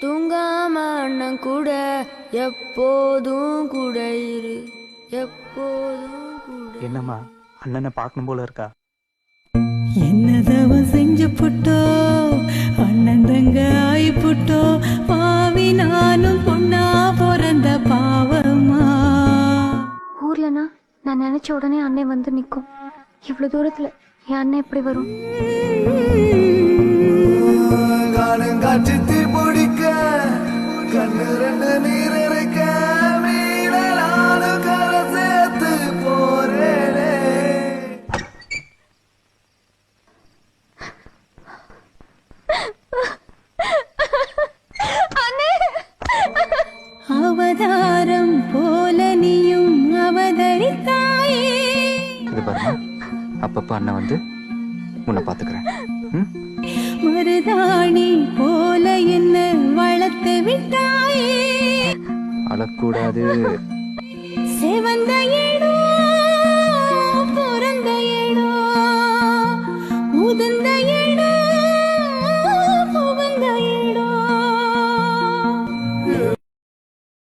தூங்காம அண்ணன் கூட எப்போதும் கூட இரு, எப்போதும் கூட. என்னம்மா அண்ணனை பார்க்கணும் போல இருக்கா? என்னதவ செஞ்சு புட்டோ, அண்ணன் தங்க ஆயி புட்டோ, பாவி நானும் பொண்ணா பிறந்த பாவமா. ஊர்லனா நான் நினைச்ச உடனே அண்ணன் வந்து நிற்கும். இவ்வளவு தூரத்துல என் அண்ணன் எப்படி வரும்? காற்று தீ பிடிக்க கண்ணு ரெண்டு நீர் இருக்க மீனாலும் கரை சேர்த்து போறேனே. அவதாரம் போல நீயும் அவதரித்தாயே. இது பாருங்க, அப்பப்ப அண்ணன் வந்து உன்னை பாத்துக்கிறேன். மருதாணி போல என்ன வளர்த்து விட்டாயே. அழக்கூடாது. செவந்த ஏனோ